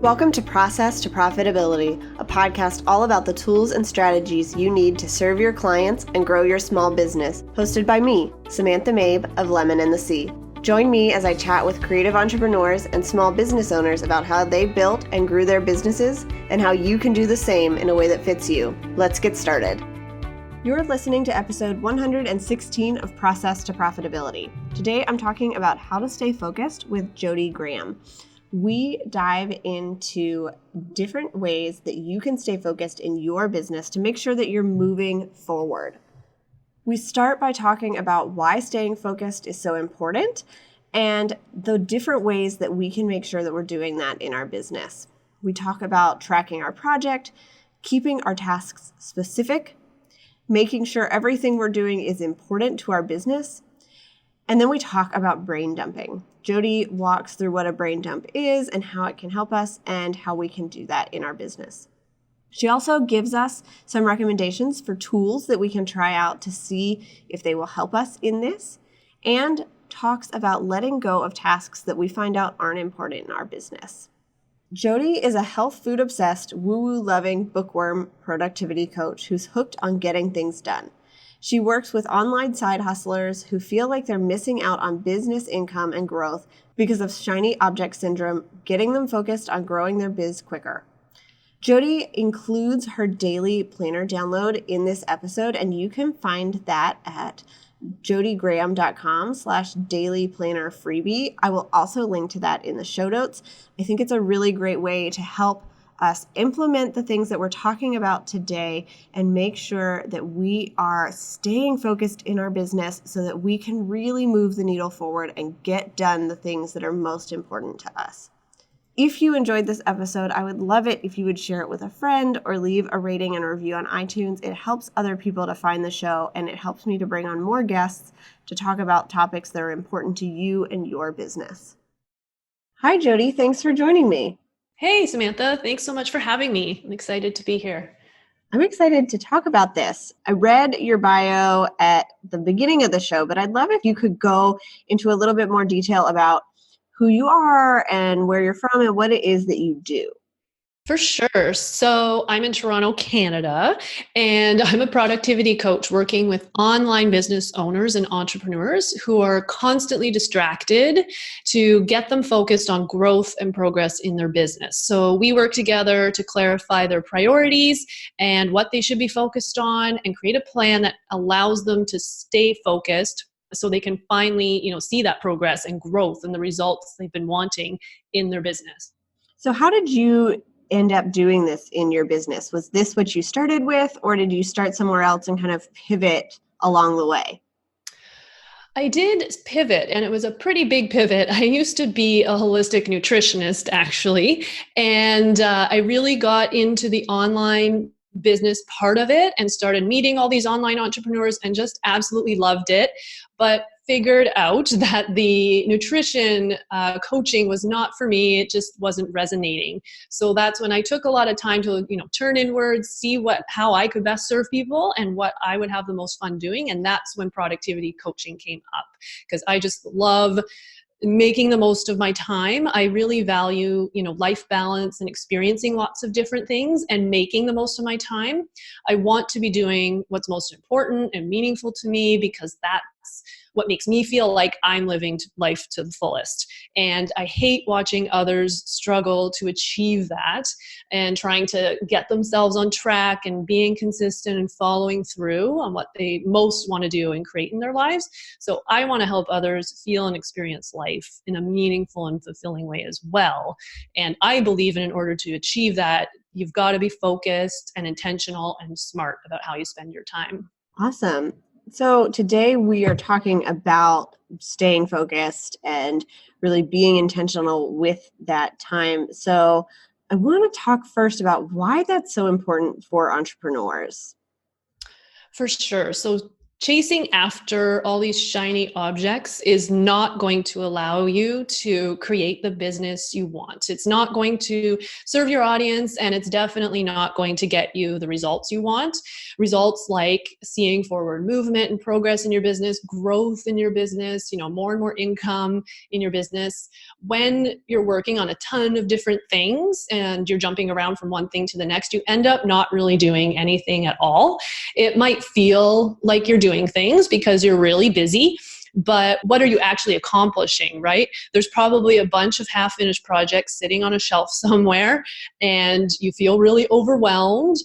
Welcome to Process to Profitability, a podcast all about the tools and strategies you need to serve your clients and grow your small business, hosted by me, Samantha Mabe of Lemon and the Sea. Join me as I chat with creative entrepreneurs and small business owners about how they built and grew their businesses and how you can do the same in a way that fits you. Let's get started. You're listening to episode 116 of Process to Profitability. Today I'm talking about how to stay focused with Jodi Graham. We dive into different ways that you can stay focused in your business to make sure that you're moving forward. We start by talking about why staying focused is so important and the different ways that we can make sure that we're doing that in our business. We talk about tracking our project, keeping our tasks specific, making sure everything we're doing is important to our business, and then we talk about brain dumping. Jodi walks through what a brain dump is and how it can help us and how we can do that in our business. She also gives us some recommendations for tools that we can try out to see if they will help us in this, and talks about letting go of tasks that we find out aren't important in our business. Jodi is a health food obsessed, woo-woo loving bookworm productivity coach who's hooked on getting things done. She works with online side hustlers who feel like they're missing out on business income and growth because of shiny object syndrome, getting them focused on growing their biz quicker. Jodi includes her daily planner download in this episode, and you can find that at jodigraham.com/daily planner freebie. I will also link to that in the show notes. I think it's a really great way to help us implement the things that we're talking about today and make sure that we are staying focused in our business so that we can really move the needle forward and get done the things that are most important to us. If you enjoyed this episode, I would love it if you would share it with a friend or leave a rating and review on iTunes. It helps other people to find the show, and it helps me to bring on more guests to talk about topics that are important to you and your business. Hi, Jodi. Thanks for joining me. Hey, Samantha. Thanks so much for having me. I'm excited to be here. I'm excited to talk about this. I read your bio at the beginning of the show, but I'd love if you could go into a little bit more detail about who you are and where you're from and what it is that you do. For sure. So I'm in Toronto, Canada, and I'm a productivity coach working with online business owners and entrepreneurs who are constantly distracted to get them focused on growth and progress in their business. So we work together to clarify their priorities and what they should be focused on and create a plan that allows them to stay focused so they can finally, see that progress and growth and the results they've been wanting in their business. So how did you end up doing this in your business? Was this what you started with, or did you start somewhere else and kind of pivot along the way? I did pivot, and it was a pretty big pivot. I used to be a holistic nutritionist, actually, and I really got into the online business part of it and started meeting all these online entrepreneurs and just absolutely loved it, but figured out that the nutrition coaching was not for me. It just wasn't resonating. So that's when I took a lot of time to, turn inwards, see how I could best serve people and what I would have the most fun doing. And that's when productivity coaching came up, because I just love making the most of my time. I really value, life balance and experiencing lots of different things and making the most of my time. I want to be doing what's most important and meaningful to me, because that's what makes me feel like I'm living life to the fullest. And I hate watching others struggle to achieve that and trying to get themselves on track and being consistent and following through on what they most want to do and create in their lives. So I want to help others feel and experience life in a meaningful and fulfilling way as well. And I believe in order to achieve that, you've got to be focused and intentional and smart about how you spend your time. Awesome. So today we are talking about staying focused and really being intentional with that time. So I want to talk first about why that's so important for entrepreneurs. For sure. So chasing after all these shiny objects is not going to allow you to create the business you want. It's not going to serve your audience, and it's definitely not going to get you the results you want. Results like seeing forward movement and progress in your business, growth in your business, more and more income in your business. When you're working on a ton of different things and you're jumping around from one thing to the next, you end up not really doing anything at all. It might feel like you're doing things because you're really busy, but what are you actually accomplishing, right? There's probably a bunch of half-finished projects sitting on a shelf somewhere, and you feel really overwhelmed,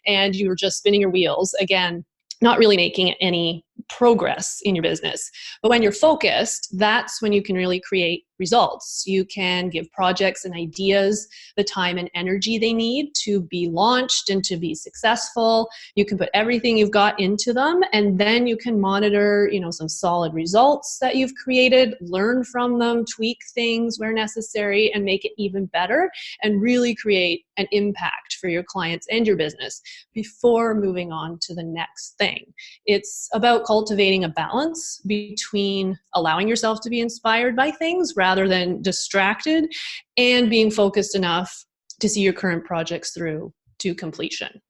and you're just spinning your wheels. Again, not really making any progress in your business. But when you're focused, that's when you can really create results. You can give projects and ideas the time and energy they need to be launched and to be successful. You can put everything you've got into them, and then you can monitor, some solid results that you've created, learn from them, tweak things where necessary, and make it even better, and really create an impact for your clients and your business before moving on to the next thing. It's about cultivating a balance between allowing yourself to be inspired by things rather than distracted, and being focused enough to see your current projects through to completion.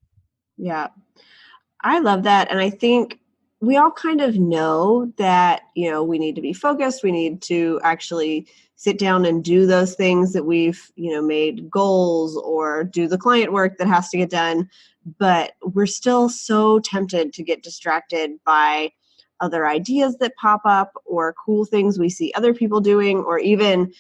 Yeah, I love that. And I think we all kind of know that, we need to be focused. We need to actually sit down and do those things that we've, made goals, or do the client work that has to get done. But we're still so tempted to get distracted by other ideas that pop up, or cool things we see other people doing, or even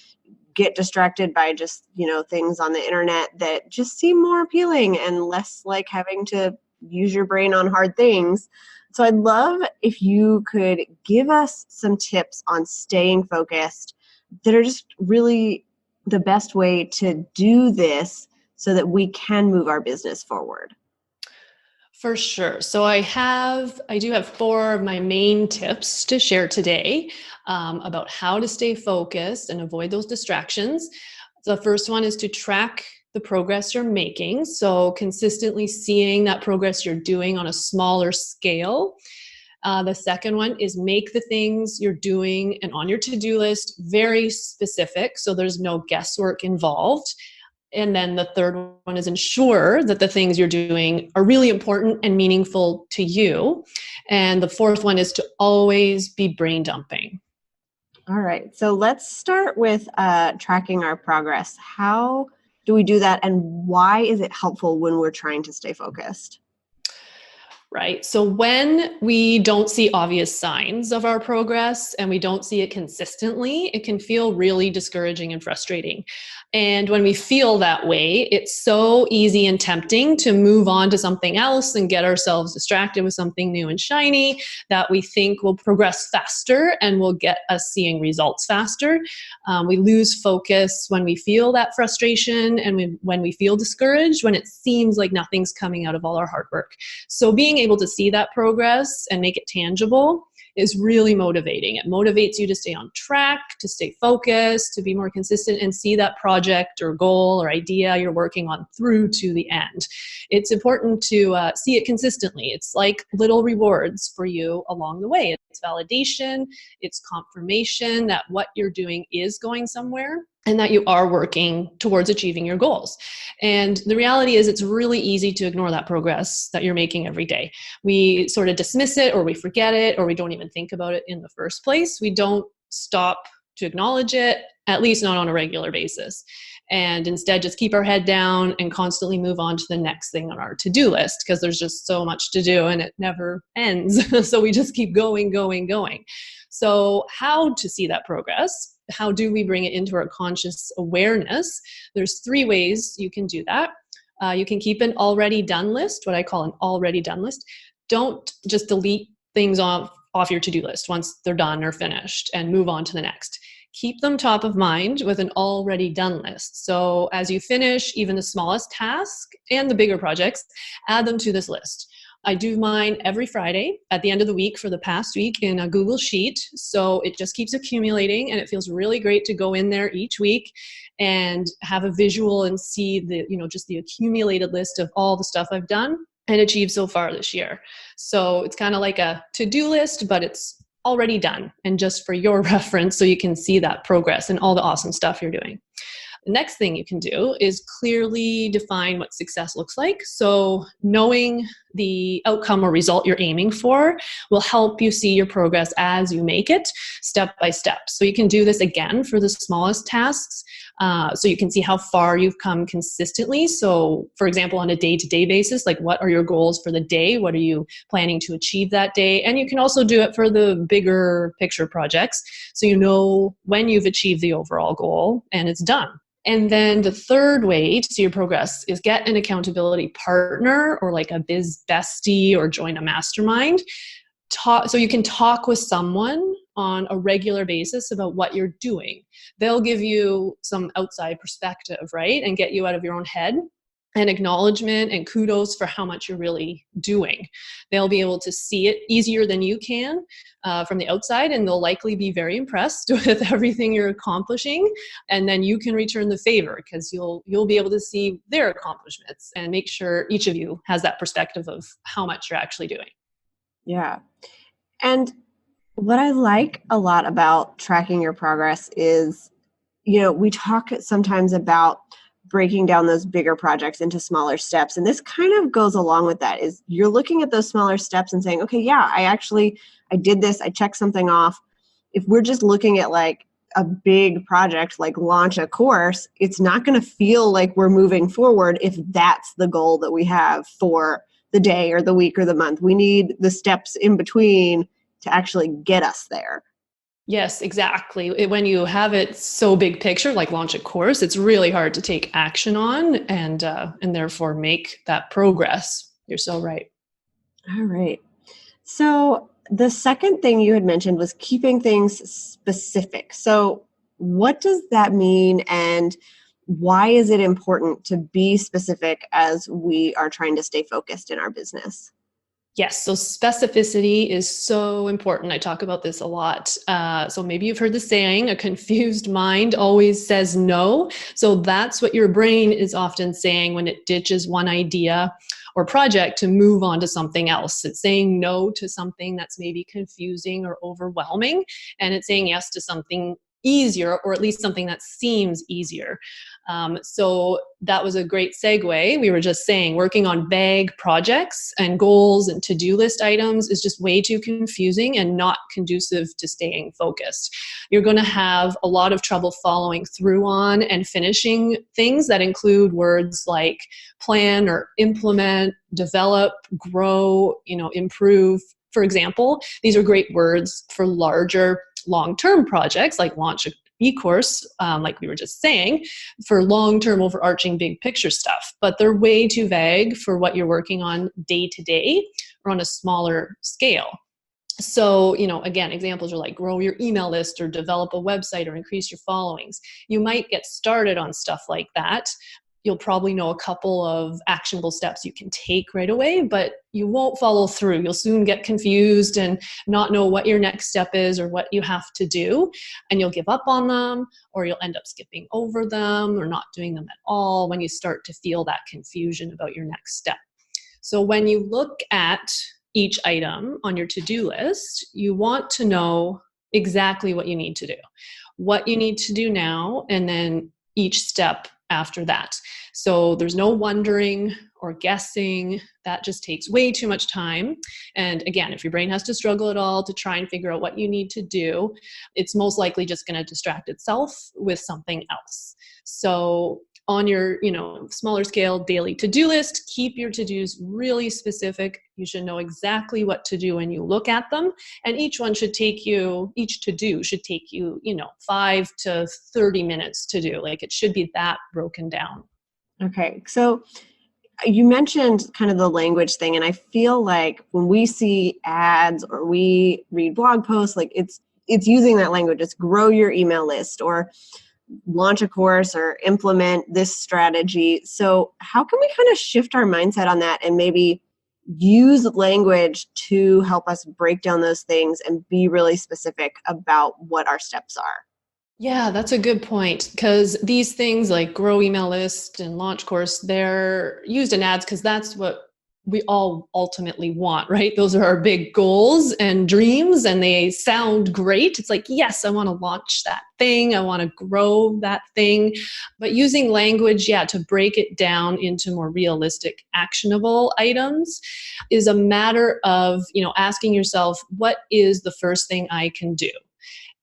get distracted by just, things on the internet that just seem more appealing and less like having to use your brain on hard things. So I'd love if you could give us some tips on staying focused that are just really the best way to do this so that we can move our business forward. For sure. So I do have 4 of my main tips to share today about how to stay focused and avoid those distractions. The first one is to track the progress you're making. So consistently seeing that progress you're doing on a smaller scale. The second one is make the things you're doing and on your to-do list very specific, so there's no guesswork involved. And then the third one is ensure that the things you're doing are really important and meaningful to you. And the fourth one is to always be brain dumping. All right. So let's start with tracking our progress. How do we do that, and why is it helpful when we're trying to stay focused? Right. So when we don't see obvious signs of our progress and we don't see it consistently, it can feel really discouraging and frustrating. And when we feel that way, it's so easy and tempting to move on to something else and get ourselves distracted with something new and shiny that we think will progress faster and will get us seeing results faster. We lose focus when we feel that frustration, and when we feel discouraged, when it seems like nothing's coming out of all our hard work. So being able to see that progress and make it tangible is really motivating. It motivates you to stay on track, to stay focused, to be more consistent, and see that project or goal or idea you're working on through to the end. It's important to see it consistently. It's like little rewards for you along the way. It's validation, it's confirmation that what you're doing is going somewhere, and that you are working towards achieving your goals. And the reality is it's really easy to ignore that progress that you're making every day. We sort of dismiss it, or we forget it, or we don't even think about it in the first place. We don't stop to acknowledge it, at least not on a regular basis. And instead just keep our head down and constantly move on to the next thing on our to-do list, because there's just so much to do and it never ends. So we just keep going. So how to see that progress? How do we bring it into our conscious awareness? There's 3 ways you can do that. You can keep an already done list, what I call an already done list. Don't just delete things off your to-do list once they're done or finished and move on to the next. Keep them top of mind with an already done list. So as you finish even the smallest task and the bigger projects, add them to this list. I do mine every Friday at the end of the week for the past week in a Google Sheet. So it just keeps accumulating, and it feels really great to go in there each week and have a visual and see the, just the accumulated list of all the stuff I've done. and achieved so far this year. So it's kind of like a to-do list, but it's already done and just for your reference so you can see that progress and all the awesome stuff you're doing. The next thing you can do is clearly define what success looks like. So knowing the outcome or result you're aiming for will help you see your progress as you make it step by step. So you can do this again for the smallest tasks. So you can see how far you've come consistently. So for example, on a day-to-day basis, like what are your goals for the day? What are you planning to achieve that day? And you can also do it for the bigger picture projects. So you know when you've achieved the overall goal and it's done. And then the third way to see your progress is get an accountability partner or like a biz bestie or join a mastermind. So you can talk with someone on a regular basis about what you're doing. They'll give you some outside perspective, right? And get you out of your own head and acknowledgement and kudos for how much you're really doing. They'll be able to see it easier than you can from the outside, and they'll likely be very impressed with everything you're accomplishing. And then you can return the favor because you'll be able to see their accomplishments and make sure each of you has that perspective of how much you're actually doing. Yeah. And what I like a lot about tracking your progress is, we talk sometimes about breaking down those bigger projects into smaller steps. And this kind of goes along with that, is you're looking at those smaller steps and saying, okay, yeah, I did this, I checked something off. If we're just looking at like a big project, like launch a course, it's not going to feel like we're moving forward if that's the goal that we have for the day or the week or the month. We need the steps in between to actually get us there. Yes, exactly. When you have it so big picture, like launch a course, it's really hard to take action on and therefore make that progress. You're so right. All right. So the second thing you had mentioned was keeping things specific. So what does that mean, and why is it important to be specific as we are trying to stay focused in our business? Yes, so specificity is so important. I talk about this a lot. So maybe you've heard the saying, a confused mind always says no. So that's what your brain is often saying when it ditches one idea or project to move on to something else. It's saying no to something that's maybe confusing or overwhelming, and it's saying yes to something easier, or at least something that seems easier. So that was a great segue. We were just saying working on vague projects and goals and to-do list items is just way too confusing and not conducive to staying focused. You're going to have a lot of trouble following through on and finishing things that include words like plan or implement, develop, grow, improve. For example, these are great words for larger long-term projects like launch an e-course, like we were just saying, for long-term overarching big picture stuff. But they're way too vague for what you're working on day to day or on a smaller scale. So, again, examples are like grow your email list or develop a website or increase your followings. You might get started on stuff like that. You'll probably know a couple of actionable steps you can take right away, but you won't follow through. You'll soon get confused and not know what your next step is or what you have to do. And you'll give up on them, or you'll end up skipping over them or not doing them at all when you start to feel that confusion about your next step. So when you look at each item on your to-do list, you want to know exactly what you need to do, what you need to do now, and then each step after that. So there's no wondering or guessing. That just takes way too much time. And again, if your brain has to struggle at all to try and figure out what you need to do, it's most likely just going to distract itself with something else. So on your, smaller scale daily to-do list, keep your to-dos really specific. You should know exactly what to do when you look at them. And each to-do should take you, 5 to 30 minutes to do. Like it should be that broken down. Okay. So you mentioned kind of the language thing, and I feel like when we see ads or we read blog posts, like it's using that language. It's grow your email list or launch a course or implement this strategy. So how can we kind of shift our mindset on that and maybe use language to help us break down those things and be really specific about what our steps are? Yeah, that's a good point, because these things like grow email list and launch course, they're used in ads because that's what we all ultimately want, right? Those are our big goals and dreams, and they sound great. It's like, yes, I want to launch that thing. I want to grow that thing. But using language, to break it down into more realistic, actionable items is a matter of, asking yourself, what is the first thing I can do?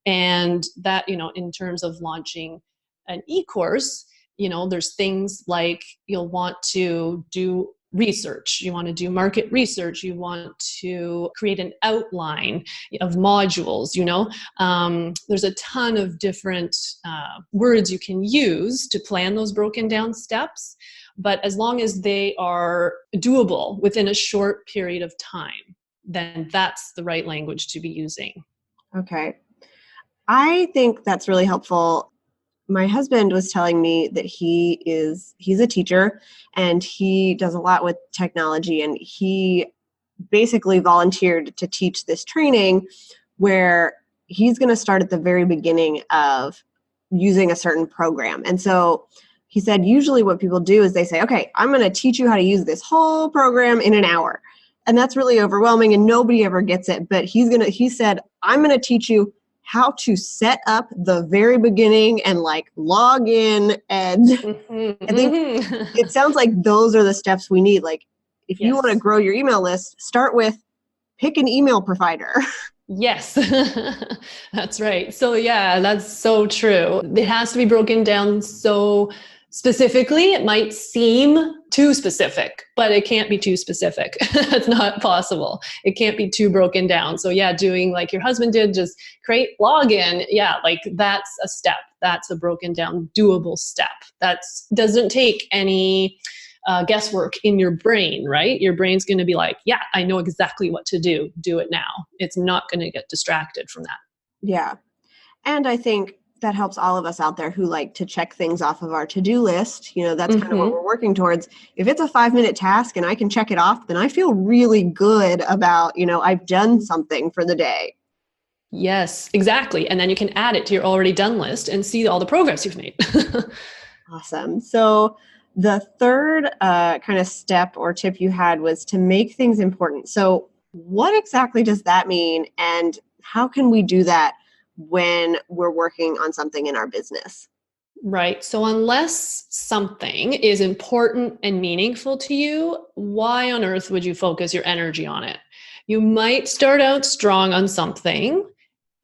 And that, in terms of launching an e-course, there's things like you'll want to do research, you want to do market research, you want to create an outline of modules, there's a ton of different words you can use to plan those broken down steps. But as long as they are doable within a short period of time, then that's the right language to be using. Okay. I think that's really helpful. My husband was telling me that he's a teacher and he does a lot with technology, and he basically volunteered to teach this training where he's going to start at the very beginning of using a certain program. And so he said usually what people do is they say, okay, I'm going to teach you how to use this whole program in an hour. And that's really overwhelming and nobody ever gets it. But he said, I'm going to teach you how to set up the very beginning and like log in. And I think it sounds like those are the steps we need. Like if you want to Yes. grow your email list, start with pick an email provider. Yes, that's right. So that's so true. It has to be broken down so specifically. It might seem too specific, but it can't be too specific. It's not possible. It can't be too broken down. So doing like your husband did, just create login. Like that's a step. That's a broken down, doable step. That doesn't take any guesswork in your brain, right? Your brain's going to be like, I know exactly what to do. Do it now. It's not going to get distracted from that. Yeah. And I think that helps all of us out there who like to check things off of our to-do list. That's kind of what we're working towards. If it's a 5-minute task and I can check it off, then I feel really good about, I've done something for the day. Yes, exactly. And then you can add it to your already done list and see all the progress you've made. Awesome. So the third kind of step or tip you had was to make things important. So what exactly does that mean? And how can we do that when we're working on something in our business? Right. So unless something is important and meaningful to you, why on earth would you focus your energy on it? You might start out strong on something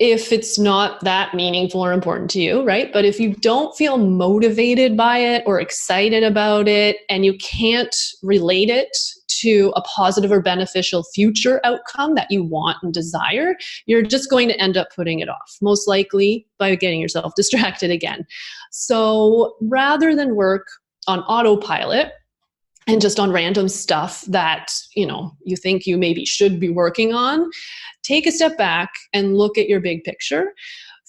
if it's not that meaningful or important to you, right? But if you don't feel motivated by it or excited about it, and you can't relate it to a positive or beneficial future outcome that you want and desire, you're just going to end up putting it off, most likely by getting yourself distracted again. So rather than work on autopilot, and just on random stuff that you think you maybe should be working on, take a step back and look at your big picture.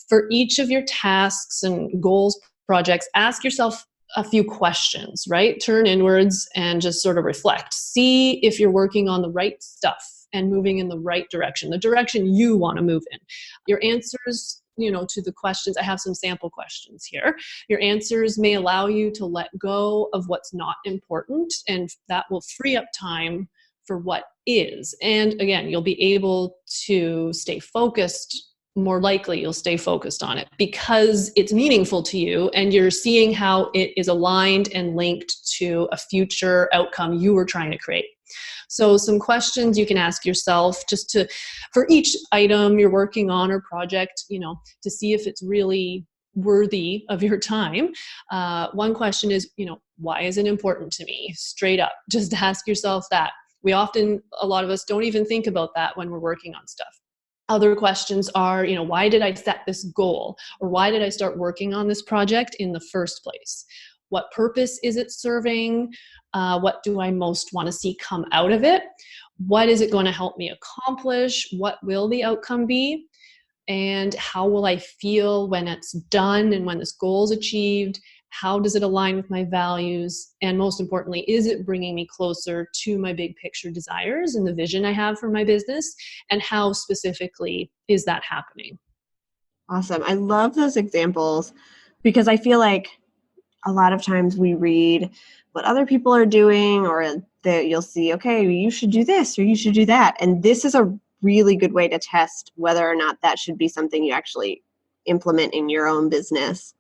For each of your tasks and goals, projects, ask yourself a few questions, right? Turn inwards and just sort of reflect. See if you're working on the right stuff and moving in the right direction, the direction you want to move in. Your answers, to the questions, I have some sample questions here. Your answers may allow you to let go of what's not important, and that will free up time for what is. And again, you'll be able to stay focused. More likely you'll stay focused on it because it's meaningful to you and you're seeing how it is aligned and linked to a future outcome you were trying to create. So some questions you can ask yourself for each item you're working on or project, to see if it's really worthy of your time. One question is, why is it important to me? Straight up, just ask yourself that. A lot of us don't even think about that when we're working on stuff. Other questions are, why did I set this goal? Or why did I start working on this project in the first place? What purpose is it serving? What do I most want to see come out of it? What is it going to help me accomplish? What will the outcome be? And how will I feel when it's done and when this goal is achieved? How does it align with my values? And most importantly, is it bringing me closer to my big picture desires and the vision I have for my business? And how specifically is that happening? Awesome. I love those examples because I feel like a lot of times we read what other people are doing, or that you'll see, okay, you should do this or you should do that. And this is a really good way to test whether or not that should be something you actually implement in your own business.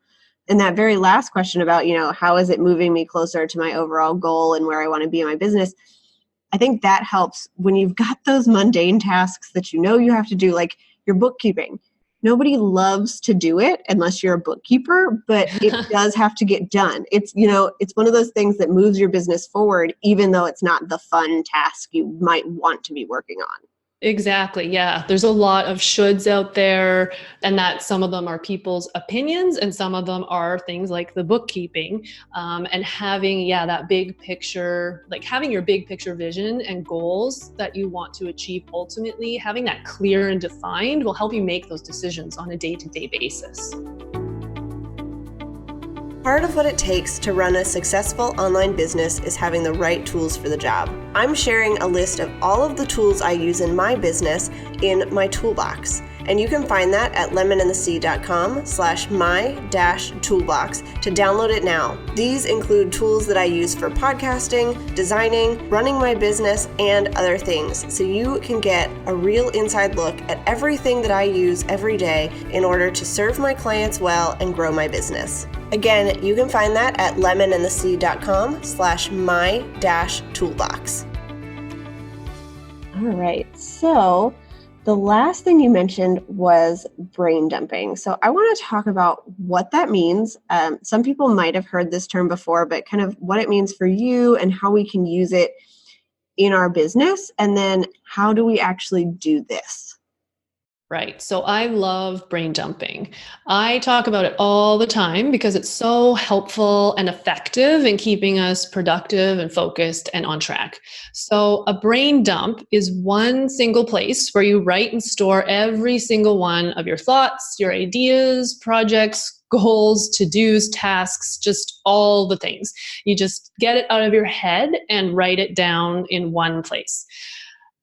And that very last question about, how is it moving me closer to my overall goal and where I want to be in my business? I think that helps when you've got those mundane tasks that you have to do, like your bookkeeping. Nobody loves to do it unless you're a bookkeeper, but it does have to get done. It's one of those things that moves your business forward, even though it's not the fun task you might want to be working on. Exactly. Yeah. There's a lot of shoulds out there, and that some of them are people's opinions and some of them are things like the bookkeeping. And having, that big picture, like having your big picture vision and goals that you want to achieve ultimately, having that clear and defined will help you make those decisions on a day-to-day basis. Part of what it takes to run a successful online business is having the right tools for the job. I'm sharing a list of all of the tools I use in my business in my toolbox. And you can find that at lemonandthesea.com/my-toolbox to download it now. These include tools that I use for podcasting, designing, running my business, and other things. So you can get a real inside look at everything that I use every day in order to serve my clients well and grow my business. Again, you can find that at lemonandthesea.com/my-toolbox. All right. So the last thing you mentioned was brain dumping. So I want to talk about what that means. Some people might have heard this term before, but kind of what it means for you and how we can use it in our business. And then how do we actually do this? Right. So I love brain dumping. I talk about it all the time because it's so helpful and effective in keeping us productive and focused and on track. So a brain dump is one single place where you write and store every single one of your thoughts, your ideas, projects, goals, to-dos, tasks, just all the things. You just get it out of your head and write it down in one place.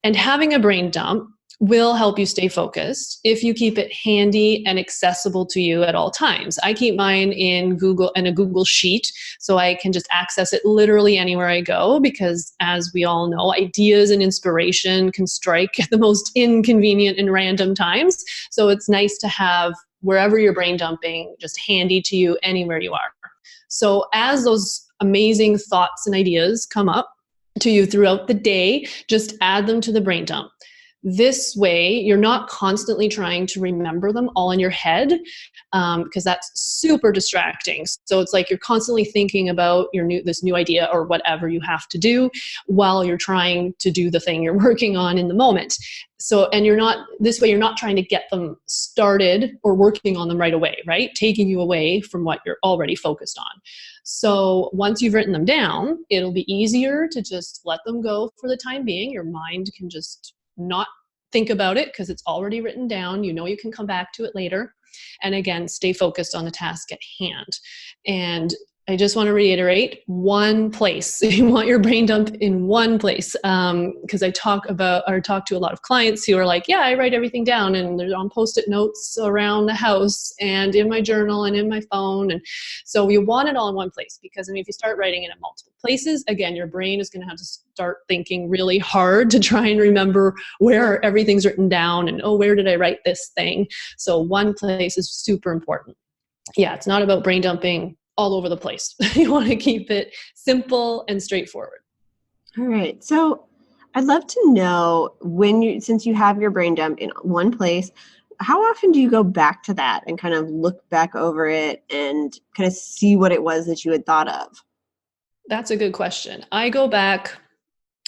And having a brain dump will help you stay focused if you keep it handy and accessible to you at all times. I keep mine in a Google Sheet so I can just access it literally anywhere I go, because as we all know, ideas and inspiration can strike at the most inconvenient and random times. So it's nice to have wherever you're brain dumping just handy to you anywhere you are. So as those amazing thoughts and ideas come up to you throughout the day, just add them to the brain dump. This way, you're not constantly trying to remember them all in your head, because that's super distracting. So it's like you're constantly thinking about this new idea or whatever you have to do while you're trying to do the thing you're working on in the moment. So, and you're not trying to get them started or working on them right away, right? Taking you away from what you're already focused on. So once you've written them down, it'll be easier to just let them go for the time being. Your mind can just not think about it because it's already written down. You can come back to it later. And again, stay focused on the task at hand. And I just want to reiterate, one place. You want your brain dump in one place. Because I talk to a lot of clients who are like, yeah, I write everything down and they're on Post-it notes around the house and in my journal and in my phone. And so you want it all in one place, because if you start writing it in multiple places, again, your brain is going to have to start thinking really hard to try and remember where everything's written down and, where did I write this thing? So one place is super important. Yeah, it's not about brain dumping all over the place. You want to keep it simple and straightforward. All right. So I'd love to know, since you have your brain dump in one place, how often do you go back to that and kind of look back over it and kind of see what it was that you had thought of? That's a good question. I go back,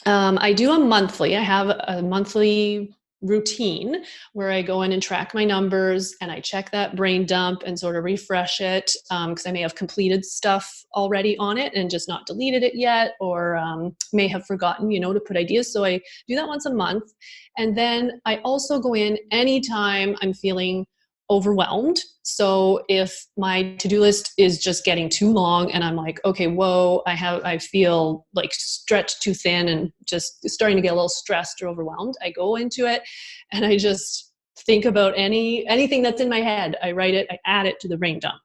I do a monthly. I have a monthly routine where I go in and track my numbers and I check that brain dump and sort of refresh it, because I may have completed stuff already on it and just not deleted it yet, or may have forgotten, to put ideas. So I do that once a month. And then I also go in anytime I'm feeling overwhelmed. So if my to-do list is just getting too long and I'm like, okay, whoa, I feel like stretched too thin and just starting to get a little stressed or overwhelmed, I go into it and I just think about anything that's in my head. I write it, I add it to the brain dump.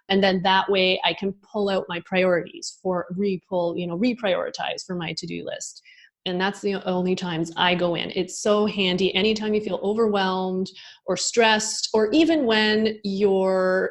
And then that way I can pull out my priorities for reprioritize for my to-do list. And that's the only times I go in. It's so handy anytime you feel overwhelmed or stressed, or even when you're,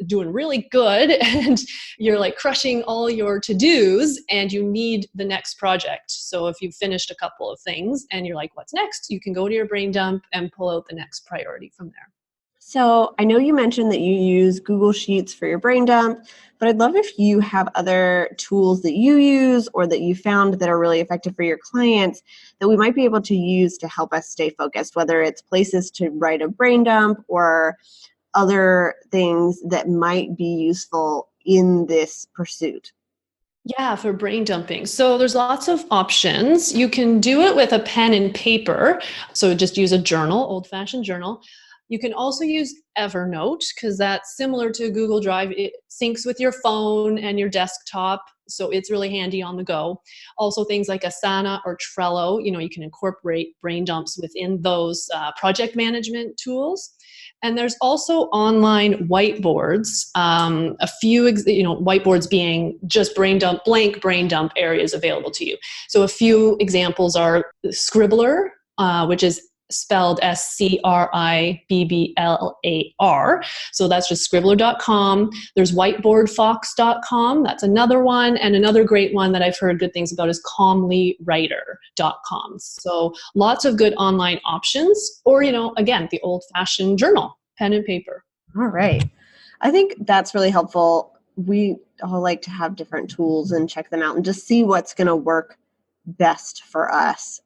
doing really good and you're like crushing all your to-dos and you need the next project. So if you've finished a couple of things and you're like, what's next? You can go to your brain dump and pull out the next priority from there. So I know you mentioned that you use Google Sheets for your brain dump, but I'd love if you have other tools that you use or that you found that are really effective for your clients that we might be able to use to help us stay focused, whether it's places to write a brain dump or other things that might be useful in this pursuit. Yeah, for brain dumping. So there's lots of options. You can do it with a pen and paper. So just use a journal, old-fashioned journal. You can also use Evernote because that's similar to Google Drive. It syncs with your phone and your desktop, so it's really handy on the go. Also things like Asana or Trello, you can incorporate brain dumps within those project management tools. And there's also online whiteboards, a few, whiteboards being just blank brain dump areas available to you. So a few examples are Scribbler, which is spelled Scribblar. So that's just scribbler.com. There's whiteboardfox.com. That's another one. And another great one that I've heard good things about is calmlywriter.com. So lots of good online options, or, again, the old fashioned journal, pen and paper. All right. I think that's really helpful. We all like to have different tools and check them out and just see what's going to work best for us.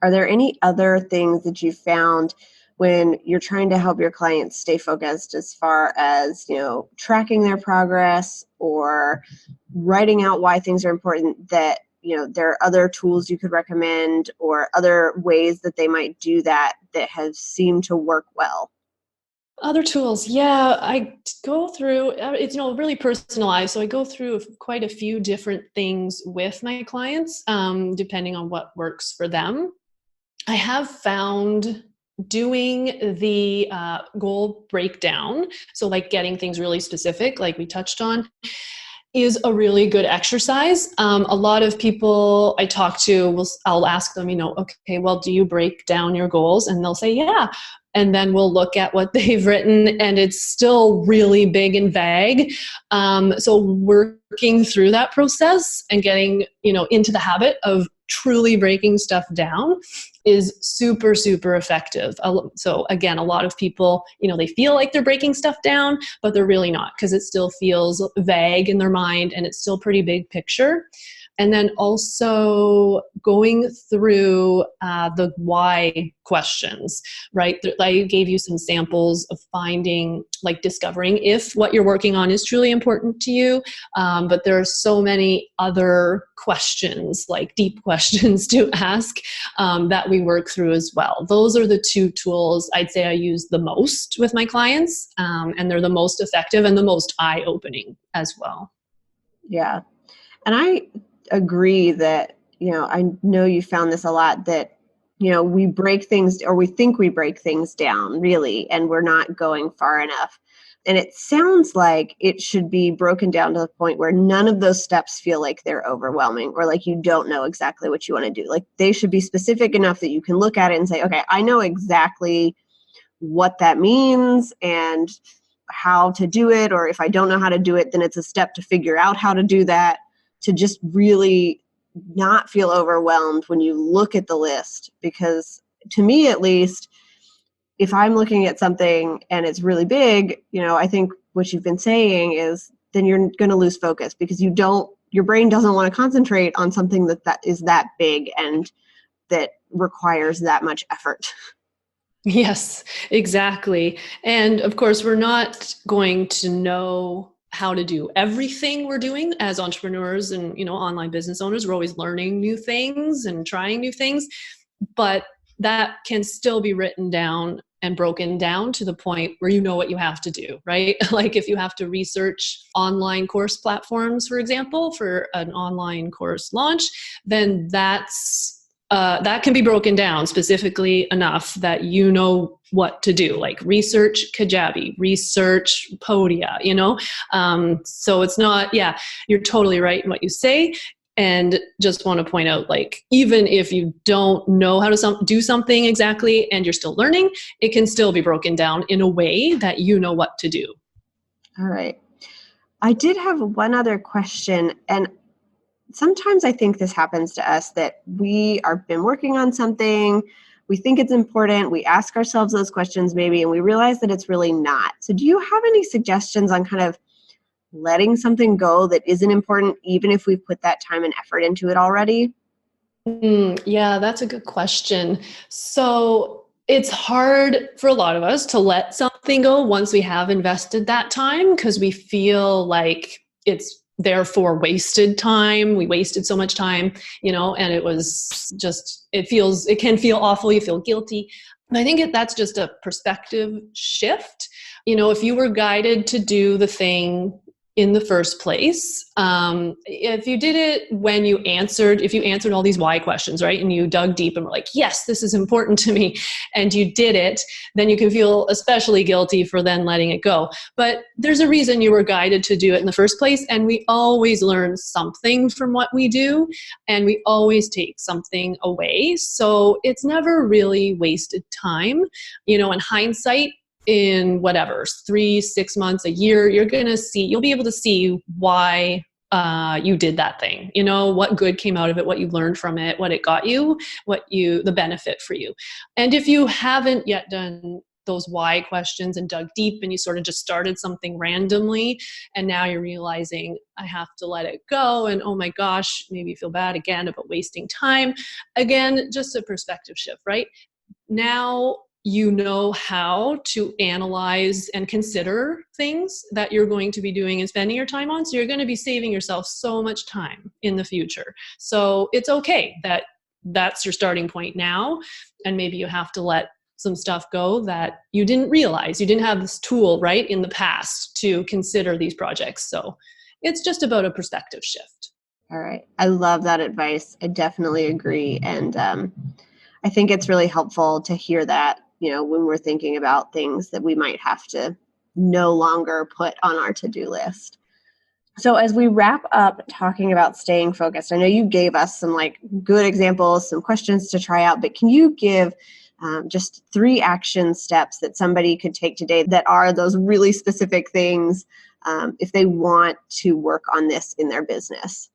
Are there any other things that you found when you're trying to help your clients stay focused as far as, tracking their progress or writing out why things are important, that, there are other tools you could recommend or other ways that they might do that have seemed to work well? Other tools, yeah, I go through, it's, really personalized. So I go through quite a few different things with my clients, depending on what works for them. I have found doing the goal breakdown, so like getting things really specific, like we touched on, is a really good exercise. A lot of people I talk to, I'll ask them, okay, well, do you break down your goals? And they'll say, yeah. And then we'll look at what they've written and it's still really big and vague. So working through that process and getting, into the habit of truly breaking stuff down is super, super effective. So again, a lot of people, they feel like they're breaking stuff down, but they're really not, because it still feels vague in their mind and it's still pretty big picture. And then also going through the why questions, right? I gave you some samples of discovering if what you're working on is truly important to you. But there are so many other questions, like deep questions to ask, that we work through as well. Those are the two tools I'd say I use the most with my clients. And they're the most effective and the most eye-opening as well. Yeah. And I agree that, I know you found this a lot, that, we break things, or we think we break things down really, and we're not going far enough. And it sounds like it should be broken down to the point where none of those steps feel like they're overwhelming or like you don't know exactly what you want to do. Like they should be specific enough that you can look at it and say, okay, I know exactly what that means and how to do it. Or if I don't know how to do it, then it's a step to figure out how to do that, to just really not feel overwhelmed when you look at the list. Because to me, at least, if I'm looking at something and it's really big, I think what you've been saying is then you're going to lose focus because your brain doesn't want to concentrate on something that is that big and that requires that much effort. Yes, exactly. And of course, we're not going to know how to do everything we're doing as entrepreneurs and, online business owners. We're always learning new things and trying new things, but that can still be written down and broken down to the point where you know what you have to do, right? Like if you have to research online course platforms, for example, for an online course launch, then that's that can be broken down specifically enough that you know what to do, like research Kajabi, research Podia, so it's not, yeah, you're totally right in what you say. And just want to point out, like, even if you don't know how to do something exactly and you're still learning, it can still be broken down in a way that you know what to do. All right. I did have one other question, and sometimes I think this happens to us, that we are been working on something, we think it's important, we ask ourselves those questions maybe, and we realize that it's really not. So do you have any suggestions on kind of letting something go that isn't important, even if we've put that time and effort into it already? Yeah, that's a good question. So it's hard for a lot of us to let something go once we have invested that time, because we feel like it's therefore wasted time. We wasted so much time, and it was just, it can feel awful. You feel guilty. I think that's just a perspective shift. If you were guided to do the thing in the first place, if you did it if you answered all these why questions, right, and you dug deep and were like, yes, this is important to me, and you did it, then you can feel especially guilty for then letting it go. But there's a reason you were guided to do it in the first place, and we always learn something from what we do, and we always take something away. So it's never really wasted time. In hindsight, in whatever, 3, 6 months, a year, you'll be able to see why you did that thing, what good came out of it, what you learned from it, what it got you, the benefit for you. And if you haven't yet done those why questions and dug deep, and you sort of just started something randomly, and now you're realizing, I have to let it go, and oh my gosh, maybe you feel bad again about wasting time. Again, just a perspective shift, right? Now you know how to analyze and consider things that you're going to be doing and spending your time on. So you're going to be saving yourself so much time in the future. So it's okay that that's your starting point now. And maybe you have to let some stuff go that you didn't realize. You didn't have this tool, right, in the past to consider these projects. So it's just about a perspective shift. All right. I love that advice. I definitely agree. And I think it's really helpful to hear that, when we're thinking about things that we might have to no longer put on our to-do list. So as we wrap up talking about staying focused, I know you gave us some good examples, some questions to try out, but can you give just 3 action steps that somebody could take today that are those really specific things if they want to work on this in their business?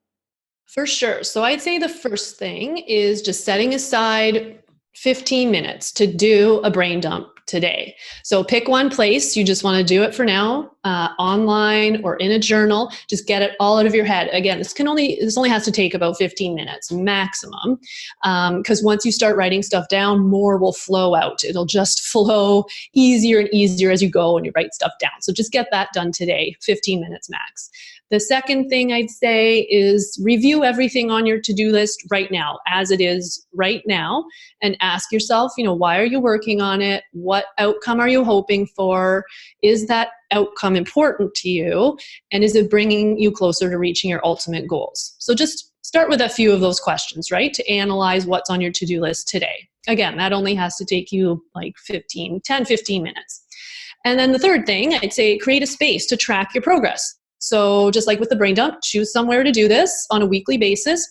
For sure. So I'd say the first thing is just setting aside 15 minutes to do a brain dump today. So pick one place. You just want to do it for now, online or in a journal. Just get it all out of your head. Again, this only has to take about 15 minutes maximum. Because once you start writing stuff down, more will flow out. It'll just flow easier and easier as you go and you write stuff down. So just get that done today, 15 minutes max. The second thing I'd say is review everything on your to-do list right now, as it is right now, and ask yourself, why are you working on it? What outcome are you hoping for? Is that outcome important to you? And is it bringing you closer to reaching your ultimate goals? So just start with a few of those questions, right, to analyze what's on your to-do list today. Again, that only has to take you 10, 15 minutes. And then the third thing, I'd say create a space to track your progress. So just like with the brain dump, choose somewhere to do this on a weekly basis.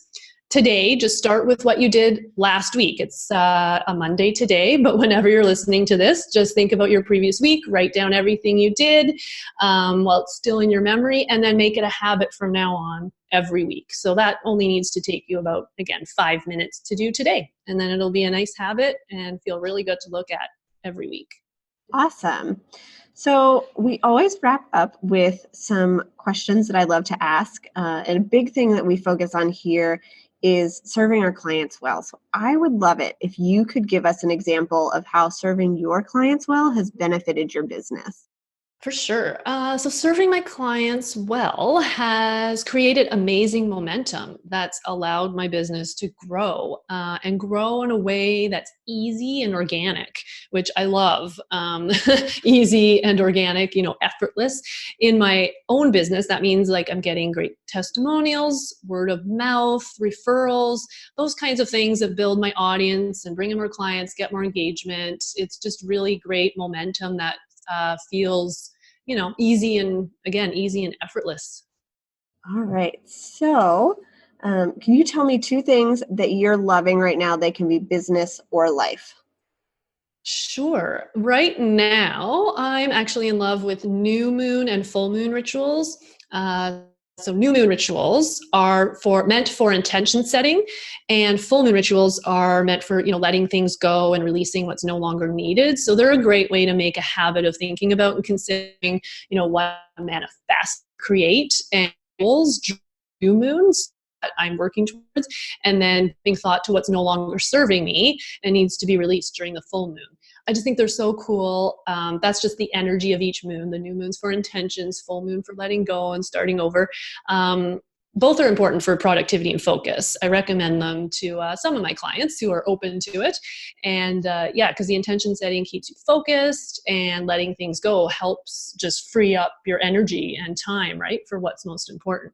Today, just start with what you did last week. It's a Monday today, but whenever you're listening to this, just think about your previous week, write down everything you did while it's still in your memory, and then make it a habit from now on every week. So that only needs to take you about, again, 5 minutes to do today. And then it'll be a nice habit and feel really good to look at every week. Awesome. So we always wrap up with some questions that I love to ask. And a big thing that we focus on here is serving our clients well. So I would love it if you could give us an example of how serving your clients well has benefited your business. For sure. So serving my clients well has created amazing momentum that's allowed my business to grow and grow in a way that's easy and organic, which I love. Easy and organic, effortless. In my own business, that means like I'm getting great testimonials, word of mouth, referrals, those kinds of things that build my audience and bring in more clients, get more engagement. It's just really great momentum that feels easy and again, easy and effortless. All right. So, can you tell me two things that you're loving right now? They can be business or life. Sure. Right now, I'm actually in love with new moon and full moon rituals. So new moon rituals are meant for intention setting, and full moon rituals are meant for letting things go and releasing what's no longer needed. So they're a great way to make a habit of thinking about and considering what to manifest, create, and goals new moons that I'm working towards, and then giving thought to what's no longer serving me and needs to be released during the full moon. I just think they're so cool. That's just the energy of each moon. The new moon's for intentions, full moon for letting go and starting over. Both are important for productivity and focus. I recommend them to some of my clients who are open to it. And because the intention setting keeps you focused, and letting things go helps just free up your energy and time, right, for what's most important.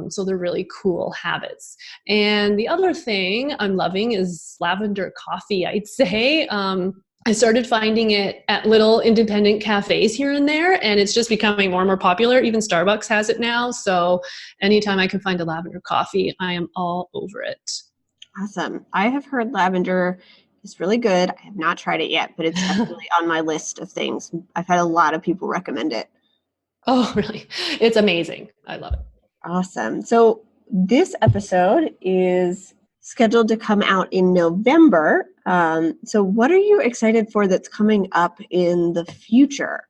So they're really cool habits. And the other thing I'm loving is lavender coffee, I'd say. I started finding it at little independent cafes here and there, and it's just becoming more and more popular. Even Starbucks has it now. So anytime I can find a lavender coffee, I am all over it. Awesome. I have heard lavender is really good. I have not tried it yet, but it's definitely on my list of things. I've had a lot of people recommend it. Oh, really? It's amazing. I love it. Awesome. So this episode is scheduled to come out in November. So what are you excited for that's coming up in the future?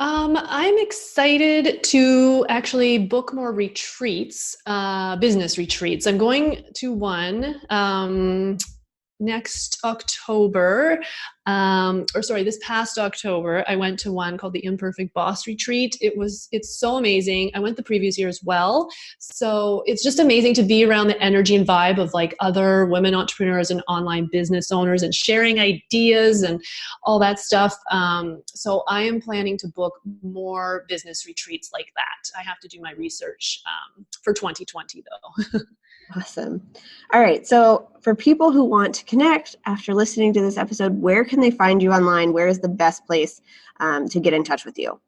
I'm excited to actually book more retreats, business retreats. I'm going to one next October, this past October, I went to one called the Imperfect Boss Retreat. It's so amazing. I went the previous year as well. So it's just amazing to be around the energy and vibe of like other women entrepreneurs and online business owners and sharing ideas and all that stuff. So I am planning to book more business retreats like that. I have to do my research for 2020 though. Awesome. All right. So for people who want to connect after listening to this episode, where can they find you online? Where is the best place to get in touch with you?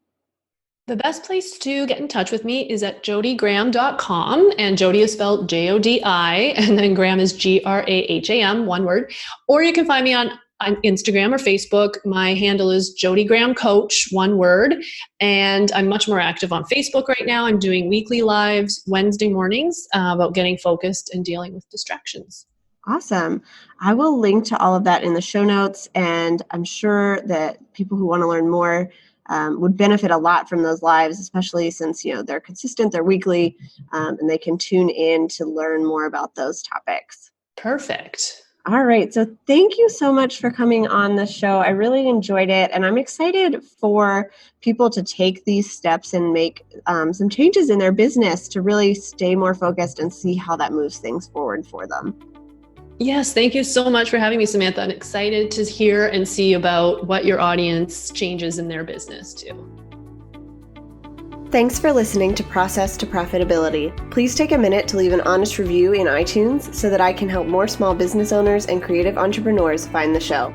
The best place to get in touch with me is at jodigraham.com, and Jodi is spelled Jodi, and then Graham is Graham, one word. Or you can find me on Instagram or Facebook. My handle is Jodi Graham Coach, one word. And I'm much more active on Facebook right now. I'm doing weekly lives Wednesday mornings about getting focused and dealing with distractions. Awesome. I will link to all of that in the show notes, and I'm sure that people who want to learn more would benefit a lot from those lives, especially since they're consistent, they're weekly, and they can tune in to learn more about those topics. Perfect. All right. So thank you so much for coming on the show. I really enjoyed it. And I'm excited for people to take these steps and make some changes in their business to really stay more focused and see how that moves things forward for them. Yes, thank you so much for having me, Samantha. I'm excited to hear and see about what your audience changes in their business too. Thanks for listening to Process to Profitability. Please take a minute to leave an honest review in iTunes so that I can help more small business owners and creative entrepreneurs find the show.